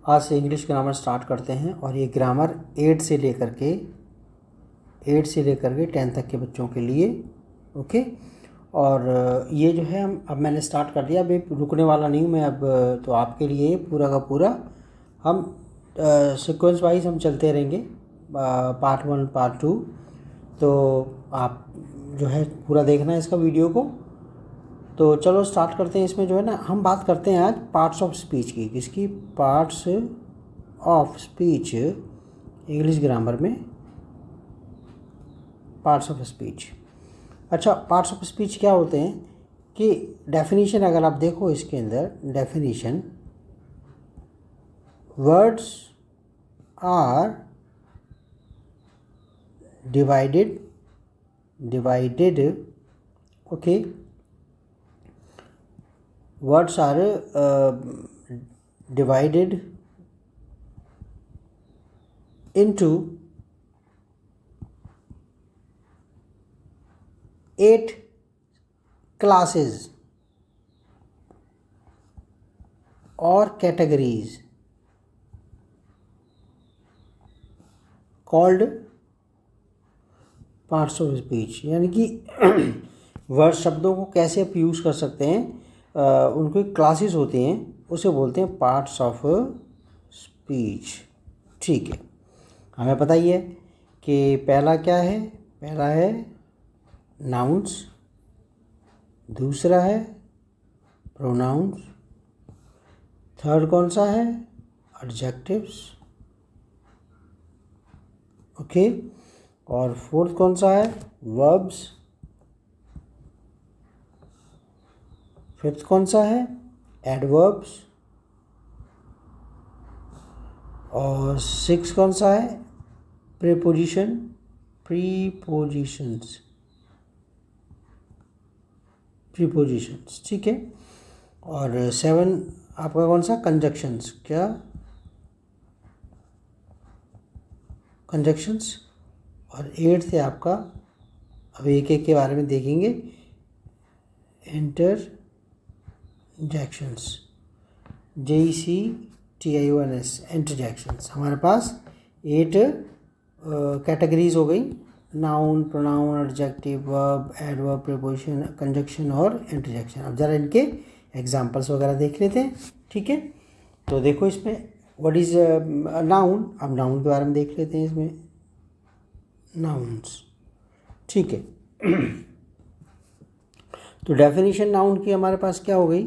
आज से English grammar start करते हैं और ये ग्रामर 8 से लेकर के 10 तक के बच्चों के लिए। ओके। और ये जो है अब मैंने स्टार्ट कर दिया, अभी रुकने वाला नहीं हूँ मैं अब। तो आपके लिए पूरा का पूरा हम सीक्वेंस वाइज हम चलते रहेंगे, पार्ट 1 पार्ट 2। तो आप जो है पूरा देखना है इसका वीडियो को। तो चलो स्टार्ट करते हैं। इसमें जो है ना हम बात करते हैं आज पार्ट्स ऑफ स्पीच की। किसकी? Parts of speech, English grammar में पार्ट्स ऑफ स्पीच। अच्छा, पार्ट्स ऑफ स्पीच क्या होते हैं कि डेफिनेशन अगर आप देखो इसके अंदर definition, words are divided okay, words are divided into 8 classes or categories called parts of speech. यानी कि वर्ड शब्दों को कैसे आप यूज़ कर सकते हैं, उनको क्लासेस होती हैं, उसे बोलते हैं पार्ट्स ऑफ स्पीच। ठीक है, हमें पता ही है कि पहला क्या है। पहला है नाउन्स, दूसरा है प्रोनाउंस, थर्ड कौन सा है? एडजेक्टिव्स। ओके। और फोर्थ कौन सा है? वर्ब्स। फिफ्थ कौन सा है? एडवर्ब्स। और सिक्स कौन सा है? प्रीपोजिशंस। ठीक है। और 7 आपका कौन सा? कंजक्शंस। क्या? कंजक्शंस। और 8 है आपका, अब एक एक के बारे में देखेंगे, इंटरजेक्शंस। JECTIONS, interjections. हमारे पास 8 कैटेगरीज हो गई, noun, pronoun, adjective, verb, adverb, preposition, conjunction और इंटरजेक्शन। अब ज़रा इनके एग्जांपल्स वगैरह देख लेते हैं। ठीक है, तो देखो इसमें व्हाट इज़ नाउन। अब नाउन के बारे में देख लेते हैं इसमें, नाउन्स। ठीक है। तो डेफिनेशन नाउन की हमारे पास क्या हो गई?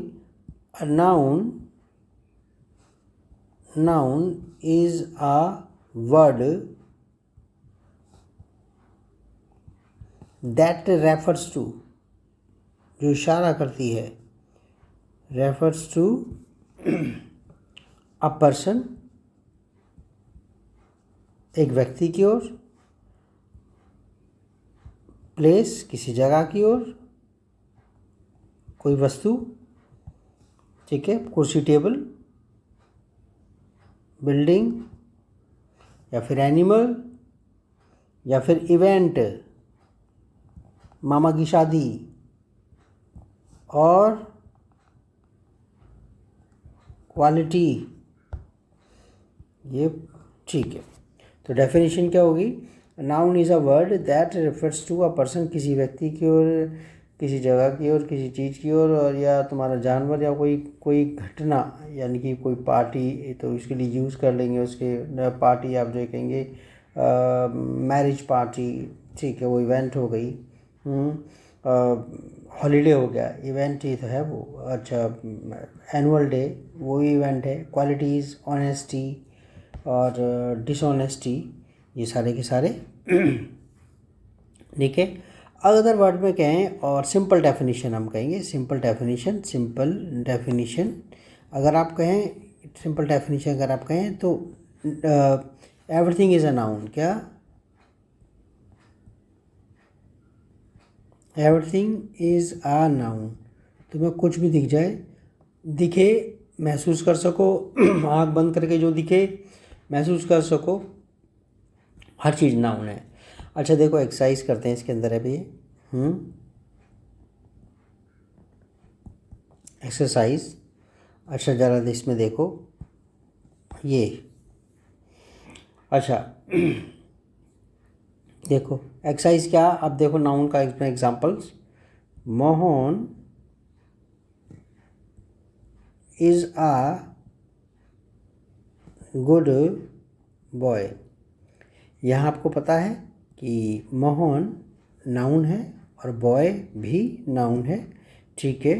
Noun is a word that refers to, जो इशारा करती है, रेफर्स टू अ पर्सन, एक व्यक्ति की ओर, प्लेस, किसी जगह की ओर, कोई वस्तु, ठीक है, कुर्सी, टेबल, बिल्डिंग, या फिर एनिमल, या फिर इवेंट, मामा की शादी, और क्वालिटी। ये ठीक है। तो डेफिनेशन क्या होगी? Noun is a word that refers to a person, किसी व्यक्ति की ओर, किसी जगह की ओर, किसी चीज़ की ओर, और या तुम्हारा जानवर, या कोई घटना, यानी कि कोई पार्टी, तो इसके लिए यूज़ कर लेंगे उसके पार्टी। आप जो कहेंगे मैरिज पार्टी, ठीक है, वो इवेंट हो गई। हॉलीडे हो गया, इवेंट ही तो है वो। अच्छा, एनुअल डे, वो भी इवेंट है। क्वालिटीज़, ऑनेस्टी और डिसऑनेस्टी, ये सारे के सारे। ठीक है। अदर वर्ड में कहें, और सिंपल डेफिनेशन हम कहेंगे, सिंपल डेफिनेशन अगर आप कहें, सिंपल डेफिनेशन अगर आप कहें तो एवरीथिंग इज़ अ नाउन। क्या? Everything is a noun. तुम्हें कुछ भी दिख जाए, दिखे, महसूस कर सको, आँख बंद करके जो दिखे महसूस कर सको, हर चीज़ नाउन है। अच्छा देखो, एक्सरसाइज करते हैं इसके अंदर अभी। एक्सरसाइज। अच्छा ज़रा इसमें देखो, ये। अच्छा देखो एक्सरसाइज क्या, अब देखो नाउन का examples. Mohan is a good boy. यहाँ आपको पता है कि मोहन नाउन है और बॉय भी नाउन है, ठीक है।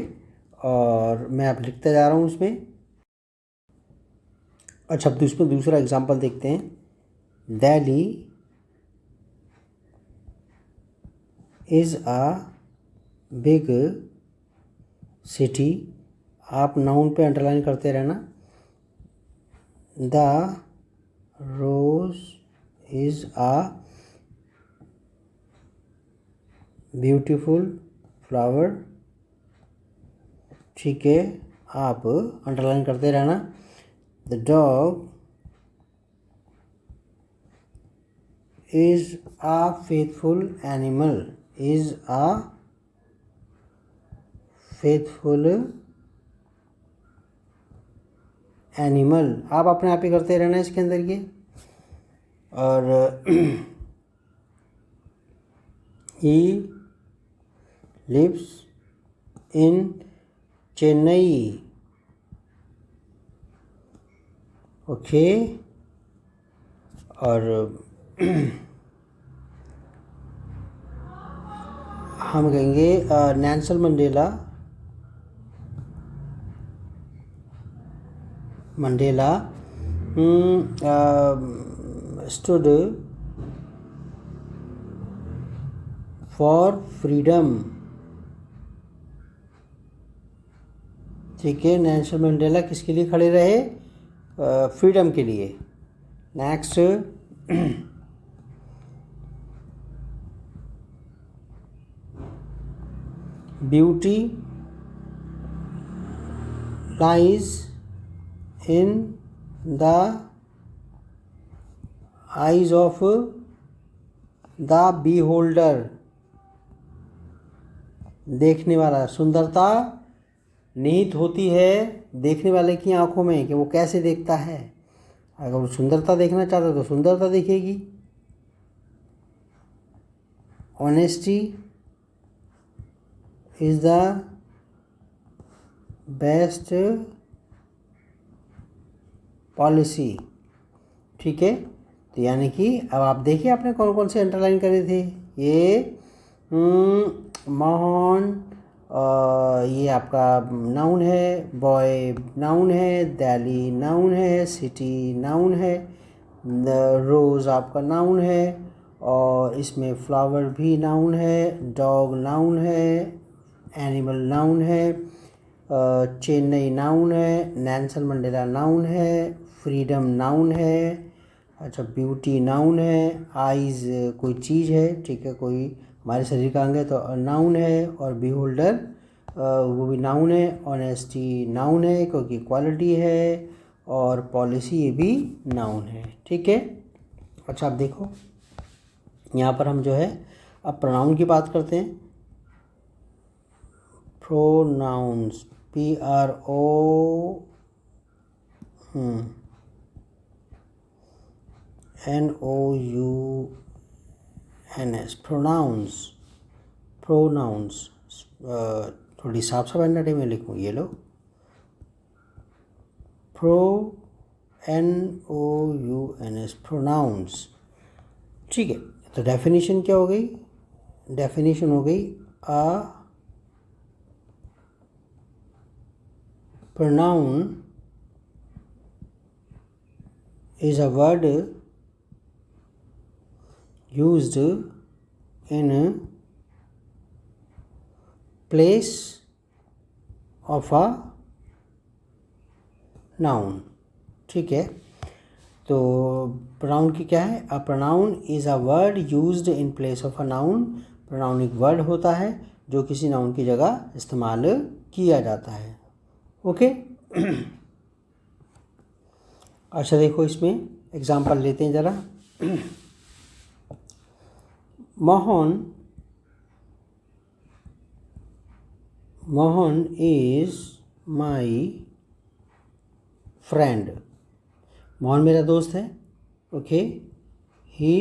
और मैं अब लिखते जा रहा हूँ उसमें। अच्छा अब इसमें दूसरा एग्जांपल देखते हैं। Delhi is a big city. आप नाउन पे अंडरलाइन करते रहना। The rose is a beautiful flower, ठीक है, आप अंडरलाइन करते रहना। The dog is a faithful animal, is a faithful animal, आप अपने आप ही करते रहना इसके अंदर ये। और he lives in Chennai, okay. और हम कहेंगे Nelson Mandela stood for freedom, ठीक है। नेल्सन मंडेला किसके लिए खड़े रहे? फ्रीडम के लिए। Next beauty lies in the eyes of the beholder, देखने वाला। सुंदरता निहित होती है देखने वाले की आंखों में कि वो कैसे देखता है। अगर वो सुंदरता देखना चाहता है तो सुंदरता दिखेगी। Honesty is the best policy, ठीक है। तो यानी कि अब आप देखिए आपने कौन कौन से अंडरलाइन करे थे। ये मोहन, ये आपका नाउन है, बॉय नाउन है, दिल्ली नाउन है, सिटी नाउन है, रोज़ आपका नाउन है, और इसमें फ्लावर भी नाउन है, डॉग नाउन है, एनिमल नाउन है, चेन्नई नाउन है, नेल्सन मंडेला नाउन है, फ्रीडम नाउन है, अच्छा ब्यूटी नाउन है, आइज़ कोई चीज़ है, ठीक है, कोई हमारे शरीर का अंग है तो नाउन है, और बीहोल्डर वो भी नाउन है, ऑनेस्टी नाउन है क्योंकि क्वालिटी है, और पॉलिसी ये भी नाउन है, ठीक है। अच्छा अब देखो यहाँ पर हम जो है अब प्रोनाउन की बात करते हैं। Pronouns, PRONOUNS, pronouns. थोड़ी साफ साफ हैंडराइटिंग में लिखूँ, ये लो, NOUNS, प्रोनाउंस, ठीक है। तो डेफिनेशन क्या हो गई? डेफिनेशन हो गई अ pronoun is a word used in place of a noun, ठीक है। तो प्रोनाउन की क्या है? A pronoun is a word used in place of a noun. Pronoun एक वर्ड होता है जो किसी नाउन की जगह इस्तेमाल किया जाता है, ओके। अच्छा देखो इसमें एग्जांपल लेते हैं ज़रा। Mohan is my friend. Mohan मेरा दोस्त है, okay. He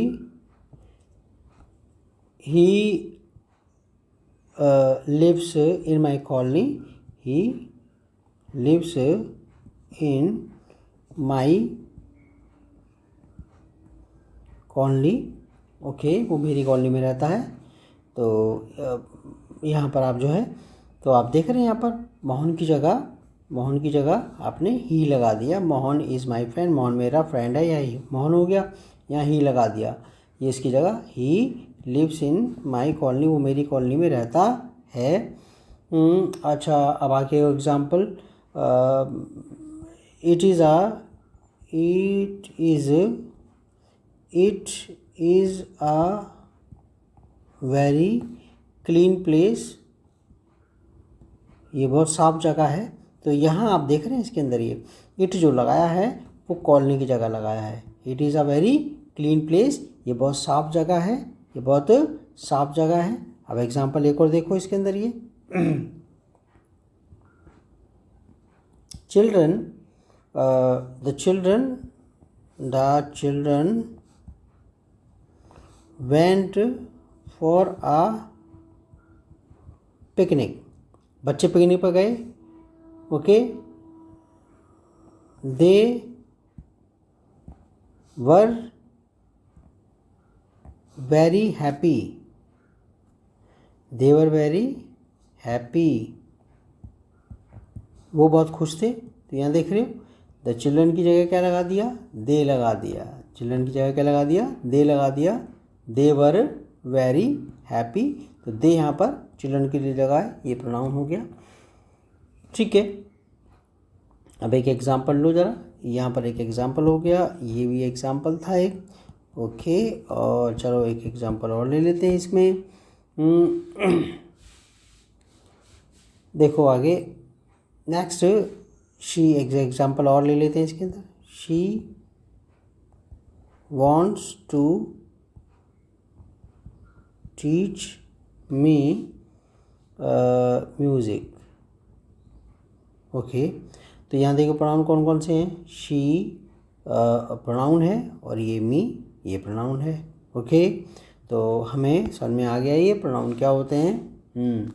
lives in my colony, he lives in my colony, okay, वो मेरी कॉलोनी में रहता है। तो यहाँ पर आप जो है तो आप देख रहे हैं यहाँ पर मोहन की जगह आपने ही लगा दिया। Mohan is my friend, Mohan मेरा फ्रेंड है, या मोहन हो गया, यहाँ ही लगा दिया। ये इसकी जगह ही लिव्स इन माई कॉलोनी, वो मेरी कॉलोनी में रहता है। अच्छा, अब आगे example, it is a very clean place, ये बहुत साफ जगह है। तो यहाँ आप देख रहे हैं इसके अंदर ये इट जो लगाया है वो कॉलोनी की जगह लगाया है। It is a very clean place, ये बहुत साफ जगह है, ये बहुत साफ जगह है। अब एग्जांपल एक और देखो इसके अंदर ये children, the children went for a picnic, बच्चे पिकनिक पर गए, okay. They were very happy, they were very happy, वो बहुत खुश थे। तो यहाँ देख रहे हो द चिल्ड्रन की जगह क्या लगा दिया, दे लगा दिया। चिल्ड्रन की जगह क्या लगा दिया, दे लगा दिया। दे वर वेरी हैप्पी, तो दे यहाँ पर चिल्ड्रन के लिए लगा है, ये प्रोनाउन हो गया, ठीक है। अब एक एग्जांपल लो ज़रा, यहाँ पर एक एग्जांपल हो गया, ये भी एग्जांपल था एक, ओके। और चलो एक एग्जांपल और ले लेते हैं इसमें। देखो आगे नेक्स्ट, शी एग्जांपल और ले लेते हैं इसके अंदर। She wants to teach me music, okay. तो यहाँ देखो प्रोनाउन कौन कौन से हैं, शी प्रोनाउन है और ये मी ये प्रोनाउन है, ओके। तो हमें समझ में आ गया ये प्रोनाउन क्या होते हैं।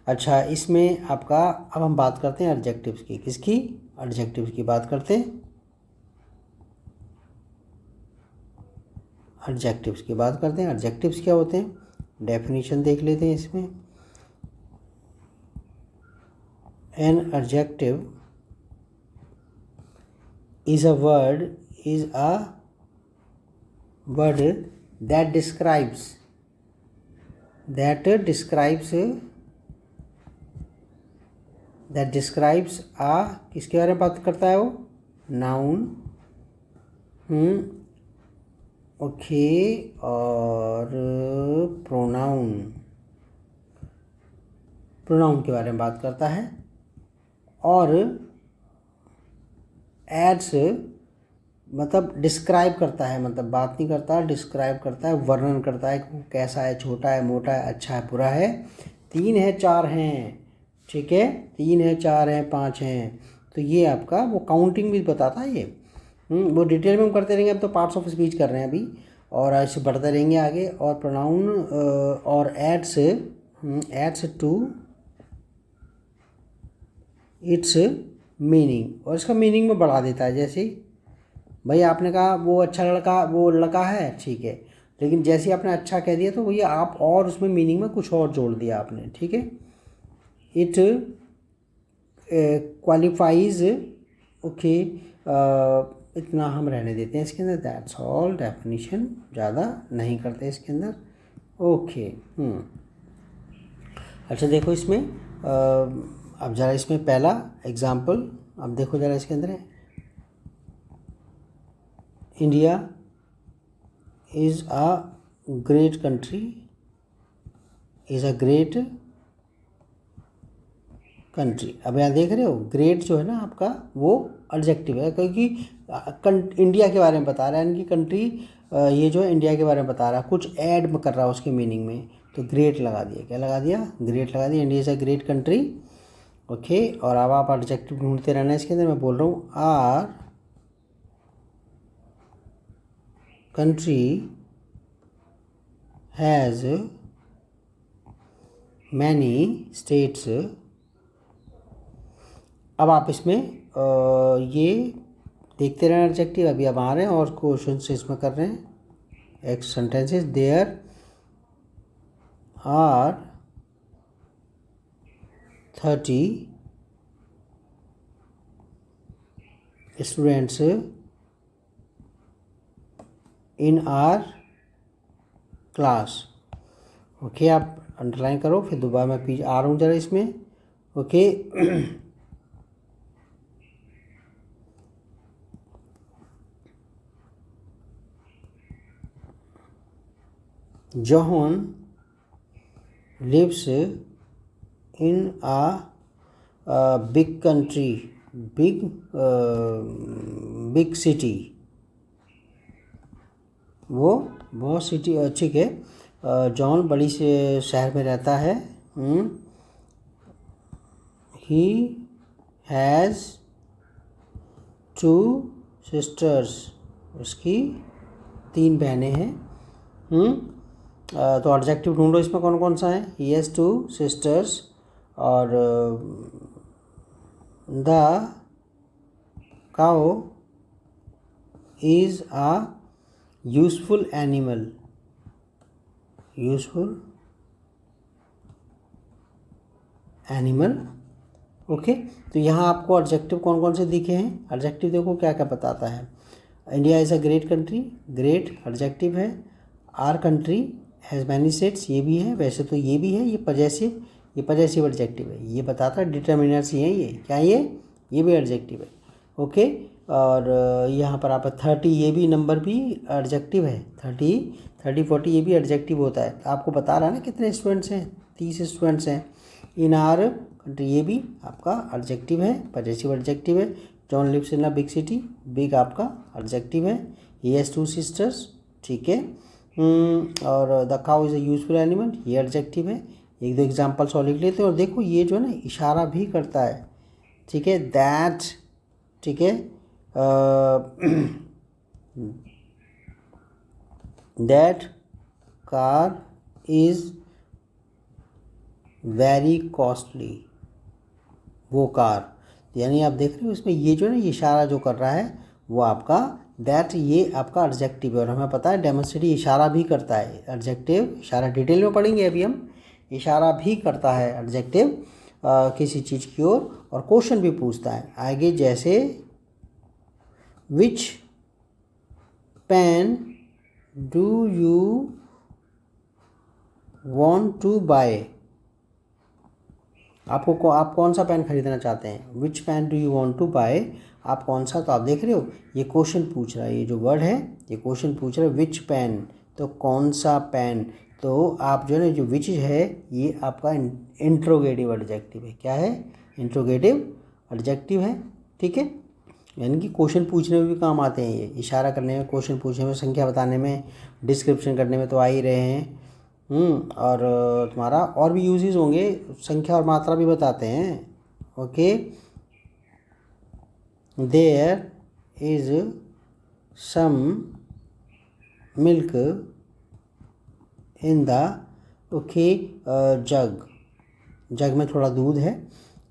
अच्छा, इसमें आपका अब हम बात करते हैं एडजेक्टिव्स की। किसकी, एडजेक्टिव्स की बात करते हैं, एडजेक्टिव्स की बात करते हैं। एडजेक्टिव्स क्या होते हैं, डेफिनेशन देख लेते हैं इसमें। An adjective is a word that describes a, किसके बारे में बात करता है वो, नाउन, ओके, और प्रोनाउन के बारे में बात करता है। और एड्स मतलब डिस्क्राइब करता है, मतलब बात नहीं करता, डिस्क्राइब करता है, वर्णन करता है कि वो कैसा है, छोटा है, मोटा है, अच्छा है, बुरा है, 3 है 4 हैं, ठीक है, 3 है 4 हैं 5 हैं। तो ये आपका वो काउंटिंग भी बताता है ये। वो डिटेल में हम करते रहेंगे, अब तो पार्ट्स ऑफ स्पीच कर रहे हैं अभी, और ऐसे बढ़ते रहेंगे आगे। और प्रोनाउन और एड्स टू इट्स मीनिंग, और इसका मीनिंग में बढ़ा देता है। जैसे भाई आपने कहा वो अच्छा लड़का, वो लड़का है, ठीक है, लेकिन जैसे ही आपने अच्छा कह दिया तो भैया आप और उसमें मीनिंग में कुछ और जोड़ दिया आपने, ठीक है। इट क्वालिफाइज, ओके, इतना हम रहने देते हैं इसके अंदर, दैट्स ऑल। डेफिनेशन ज़्यादा नहीं करते इसके अंदर, ओके। अच्छा देखो इसमें अब ज़रा इसमें पहला एग्जाम्पल अब देखो ज़रा इसके अंदर है, India is a great country, is a great country. अब यहाँ देख रहे हो ग्रेट जो है ना आपका वो एडजेक्टिव है, क्योंकि इंडिया के बारे में बता रहा है, इनकी कंट्री ये जो है इंडिया के बारे में बता रहा है, कुछ ऐड कर रहा है उसके मीनिंग में, तो ग्रेट लगा दिया। क्या लगा दिया, ग्रेट लगा दिया। India is a great country, okay. और अब आप एडजेक्टिव ढूंढते रहना इसके अंदर, मैं बोल रहा हूँ country has many states। अब आप इसमें ये देखते रहना एडजेक्टिव, अभी अब आ रहे हैं और क्वेश्चन से इसमें कर रहे हैं। एक sentences, there are 30 students in our class. Okay, आप अंडरलाइन करो, फिर दोबारा मैं पीछे आ रहा हूँ जरा इसमें। Okay John lives in a big country, big city। वो बहुत सिटी, ठीक है। जॉन बड़ी से शहर में रहता है। ही हैज़ 2 सिस्टर्स, उसकी 3 बहनें हैं। तो एडजेक्टिव ढूंढो इसमें कौन कौन सा है। ही हैज़ 2 सिस्टर्स और the cow is a useful animal. Useful animal. Okay, तो यहाँ आपको एडजेक्टिव कौन कौन से दिखे हैं। एडजेक्टिव देखो क्या क्या बताता है। India is a great country, great adjective है। Our country has many states, ये भी है, वैसे तो ये भी है। ये पजेसिव एडजेक्टिव है, ये बताता है डिटर्मिनर्स ही हैं ये। क्या ये भी एडजेक्टिव है। ओके, और यहाँ पर आप 30, ये भी नंबर भी एडजेक्टिव है। 30, 40 ये भी एडजेक्टिव होता है। आपको बता रहा है ना कितने स्टूडेंट्स हैं, 30 स्टूडेंट्स हैं इन आर कंट्री, ये भी आपका एडजेक्टिव है, पजेसिव एडजेक्टिव है। John lives in a big city, big आपका एडजेक्टिव है। ही हैज़ 2 सिस्टर्स, ठीक है। और the cow is a useful animal, ये एडजेक्टिव है। 1-2 एग्जाम्पल्स और लिख लेते हैं। और देखो ये जो है ना इशारा भी करता है, ठीक है। दैट, ठीक है। That car is very costly, वो कार, यानी आप देख रहे हो इसमें ये जो है ना इशारा जो कर रहा है वो आपका दैट, ये आपका एडजेक्टिव है। और हमें पता है डेमोन्स्ट्रेटिव इशारा भी करता है। एडजेक्टिव इशारा डिटेल में पढ़ेंगे अभी हम। इशारा भी करता है एडजेक्टिव किसी चीज़ की ओर, और क्वेश्चन भी पूछता है आगे, जैसे which pen do you want to buy. आप कौन सा पेन खरीदना चाहते हैं। Which pen do you want to buy, आप कौन सा, तो आप देख रहे हो ये क्वेश्चन पूछ रहा है। ये जो वर्ड है ये क्वेश्चन पूछ रहा है, विच पेन, तो कौन सा पेन। तो आप जो है ना, जो विच है ये आपका इंट्रोगेटिव एडजेक्टिव है। क्या है, इंट्रोगेटिव एडजेक्टिव है, ठीक है। यानी कि क्वेश्चन पूछने में भी काम आते हैं ये, इशारा करने में, क्वेश्चन पूछने में, संख्या बताने में, डिस्क्रिप्शन करने में तो आ ही रहे हैं। और तुम्हारा और भी यूजेस होंगे, संख्या और मात्रा भी बताते हैं। Okay, there is some milk in the, okay, jug में थोड़ा दूध है।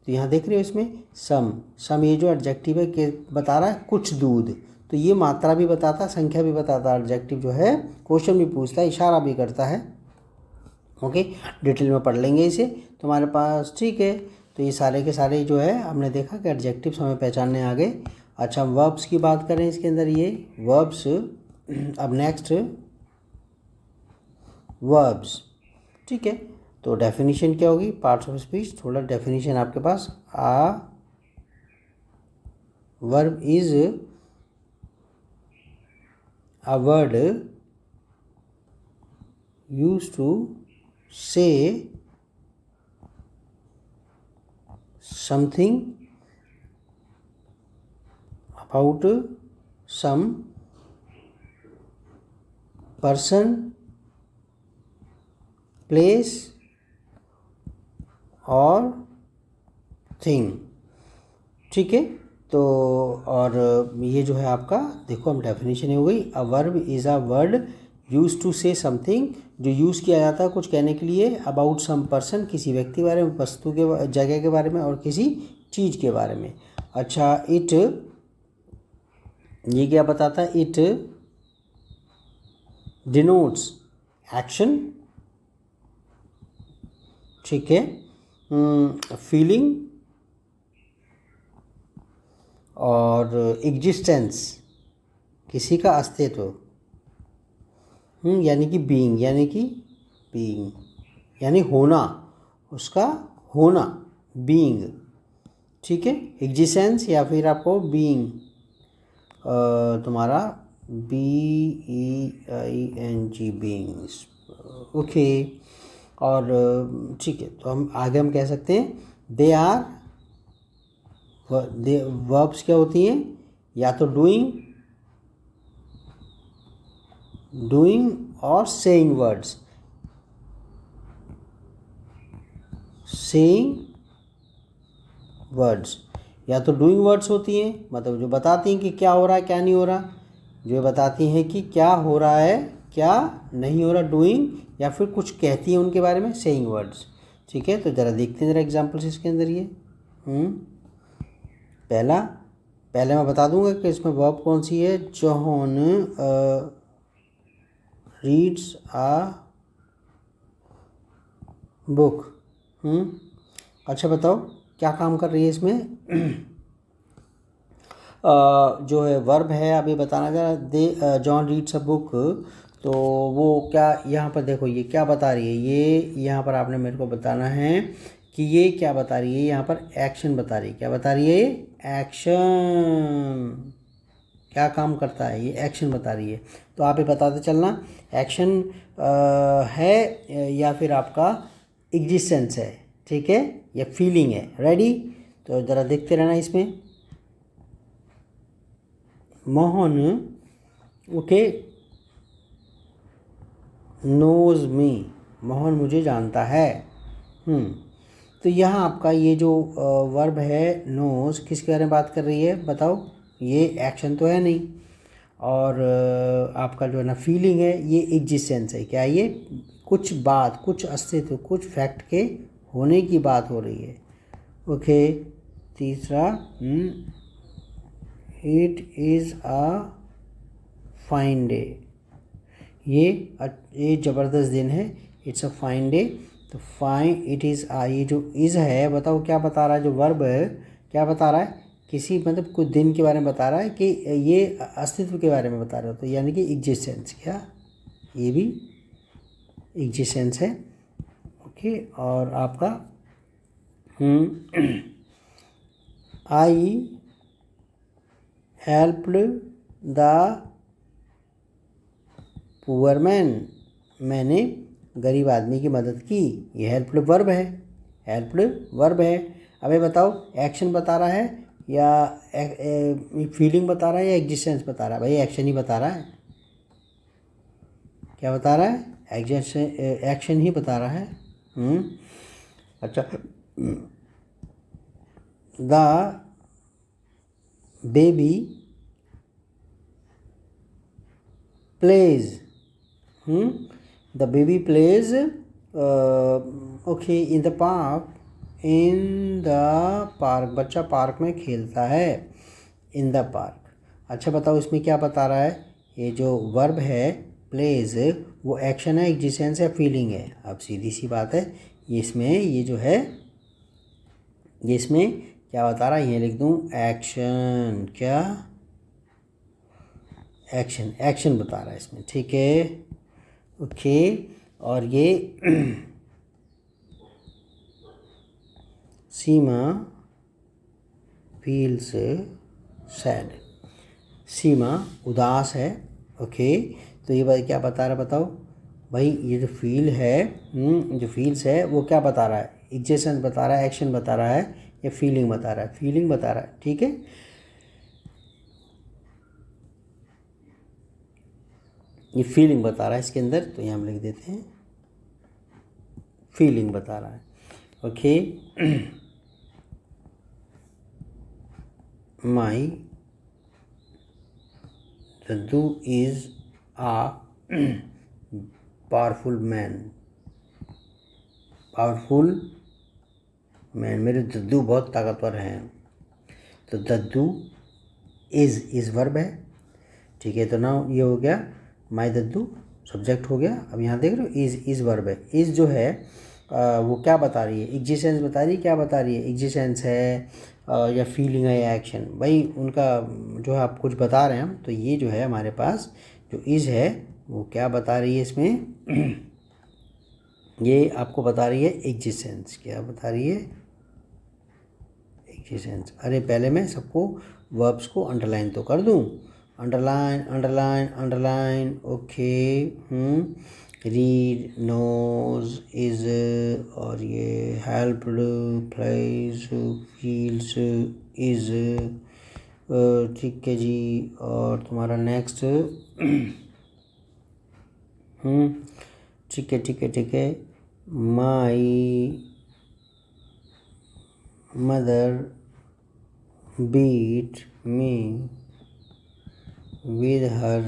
तो यहाँ देख रहे हो इसमें सम ये जो एडजेक्टिव है कि बता रहा है कुछ दूध, तो ये मात्रा भी बताता है, संख्या भी बताता है। एडजेक्टिव जो है क्वेश्चन भी पूछता है, इशारा भी करता है। ओके, डिटेल में पढ़ लेंगे इसे तुम्हारे पास, ठीक है। तो ये सारे के सारे जो है हमने देखा कि एडजेक्टिव्स हमें पहचानने आ गए। अच्छा, वर्ब्स की बात करें इसके अंदर, ये वर्ब्स, अब नेक्स्ट वर्ब्स, ठीक है। तो डेफिनेशन क्या होगी, पार्ट्स ऑफ स्पीच, थोड़ा डेफिनेशन आपके पास। A verb is a word used to say something about some person, place or thing, ठीक है। तो और ये जो है आपका देखो हम डेफिनेशन हो गई, a verb is a word use to say something, जो यूज़ किया जाता है कुछ कहने के लिए, अबाउट सम पर्सन, किसी व्यक्ति के बारे में, वस्तु के जगह के बारे में, और किसी चीज़ के बारे में। अच्छा, इट, ये क्या बताता है, इट डिनोट्स एक्शन, ठीक है, फीलिंग और एग्जिस्टेंस, किसी का अस्तित्व, यानी कि बीइंग, यानी होना, उसका होना, बीइंग, ठीक है, एग्जिस्टेंस या फिर आपको बीइंग, तुम्हारा BEING, बीइंग्स, ओके। और ठीक है, तो हम आगे हम कह सकते हैं दे आर, वर्ब्स क्या होती हैं, या तो डूइंग और सेइंग वर्ड्स, या तो डूइंग वर्ड्स होती हैं, मतलब जो बताती हैं कि क्या हो रहा है क्या नहीं हो रहा, जो बताती हैं कि क्या हो रहा है क्या नहीं हो रहा, डूइंग, या फिर कुछ कहती हैं उनके बारे में, सेइंग वर्ड्स, ठीक है। तो ज़रा देखते हैं ज़रा एग्जाम्पल्स इसके अंदर ये। पहले मैं बता दूंगा कि इसमें वर्ब कौन सी है, जॉन रीड्स आ बुक। अच्छा बताओ क्या काम कर रही है इसमें जो है वर्ब है, अभी बताना जरा, दे जॉन रीड्स अ बुक, तो वो क्या यहाँ पर देखो ये क्या बता रही है, ये यहाँ पर आपने मेरे को बताना है कि ये क्या बता रही है, यहाँ पर एक्शन बता रही है, क्या बता रही है, ये एक्शन, क्या काम करता है ये एक्शन बता रही है। तो आप ये बताते चलना एक्शन है या फिर आपका एग्जिस्टेंस है, ठीक है, या फीलिंग है। रेडी, तो ज़रा देखते रहना इसमें। Mohan, okay, knows me, Mohan मुझे जानता है। तो यहाँ आपका ये जो वर्ब है नोज, किसके बारे में बात कर रही है बताओ, ये एक्शन तो है नहीं, और आपका जो है ना फीलिंग है, ये एग्जिस्टेंस है, क्या ये कुछ बात, कुछ अस्तित्व, कुछ फैक्ट के होने की बात हो रही है, ओके। तीसरा, it is a fine day, ये ज़बरदस्त दिन है, इट्स अ फाइन डे। तो फाइन, इट इज़ आ, ये जो इज़ है बताओ क्या बता रहा है, जो वर्ब है क्या बता रहा है, किसी मतलब कुछ दिन के बारे में बता रहा है कि ये अस्तित्व के बारे में बता रहा है, तो यानी कि एग्जिस्टेंस, क्या ये भी एग्जिस्टेंस है, ओके। और आपका आई हेल्प्ड द पुअर मैन, मैंने गरीब आदमी की मदद की, ये हेल्प्ड वर्ब है, अबे बताओ एक्शन बता रहा है या फीलिंग बता रहा है या एग्जिस्टेंस बता रहा है, भाई एक्शन ही बता रहा है, क्या बता रहा है, एक्शन ही बता रहा है। अच्छा, the baby plays, the baby plays, okay, in the park, बच्चा पार्क में खेलता है, इन द पार्क। अच्छा बताओ इसमें क्या बता रहा है, ये जो वर्ब है प्लेज, वो एक्शन है, एग्जिस्टेंस है, फीलिंग है। अब सीधी सी बात है, इसमें ये जो है, ये इसमें क्या बता रहा है, ये लिख दूँ एक्शन, क्या एक्शन बता रहा है इसमें, ठीक है, ओके। और ये सीमा फील्स सैड, सीमा उदास है, ओके। तो ये भाई क्या बता रहा है बताओ भाई, ये जो फील है, जो फील्स है वो क्या बता रहा है, एग्जिस्टेंस बता रहा है, एक्शन बता रहा है, या फीलिंग बता रहा है, फीलिंग बता रहा है, ठीक है। ये फीलिंग बता रहा है इसके अंदर, तो यहाँ हम लिख देते हैं फीलिंग बता रहा है, ओके। माई दद्दू is a powerful man. Powerful man, मेरे दद्दू बहुत ताकतवर हैं। तो दद्दू इज़ वर्ब है, ठीक है। तो ना ये हो गया माई दद्दू सब्जेक्ट हो गया। अब यहाँ देख रहे हो इज़ वर्ब है। इज़ जो है वो क्या बता रही है, एग्जिस्टेंस बता रही है। क्या बता रही है, एग्जिस्टेंस है या फीलिंग है या एक्शन, भाई उनका जो है आप कुछ बता रहे हैं हम। तो ये जो है हमारे पास जो इज़ है वो क्या बता रही है इसमें ये आपको बता रही है एग्जिस्टेंस। क्या बता रही है, एग्जिस्टेंस। अरे पहले मैं सबको वर्ब्स को अंडरलाइन तो कर दूं, underline underline underline, okay. Read, knows, is, और ये हेल्प्ड, प्लेस, फील्स, इज, ठीक है जी। और तुम्हारा नेक्स्ट ठीक है ठीक है ठीक है। My mother beat me with her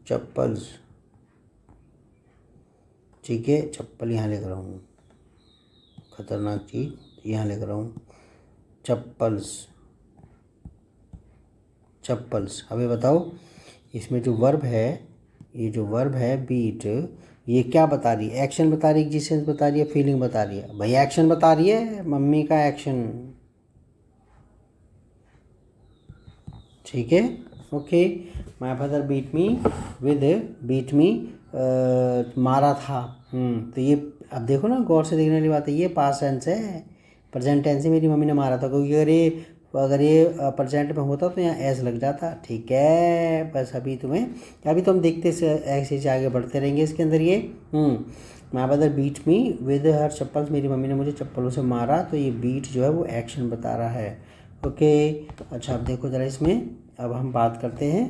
chappals, ठीक है। चप्पल यहाँ लिख रहा हूँ, खतरनाक चीज़ यहाँ लिख रहा हूँ, चप्पल्स चप्पल्स। अभी बताओ इसमें जो वर्ब है, ये जो वर्ब है बीट, ये क्या बता रही है, एक्शन बता रही है, एग्जिस्टेंस बता रही है, फीलिंग बता रही है। भाई एक्शन बता रही है, मम्मी का एक्शन, ठीक है, okay. My father beat me with, beat me मारा था। तो ये अब देखो ना, गौर से देखने वाली बात है, ये पास्ट टेंस है, प्रेजेंट टेंस है, मेरी मम्मी ने मारा था। क्योंकि अगर ये प्रेजेंट में होता तो यहाँ एस लग जाता, ठीक है। बस अभी तो हम देखते ऐसे से आगे बढ़ते रहेंगे इसके अंदर। ये my father beat me with her chappals, मेरी मम्मी ने मुझे चप्पलों से मारा। तो ये बीट जो है वो एक्शन बता रहा है, ओके। अच्छा अब देखो ज़रा इसमें, अब हम बात करते हैं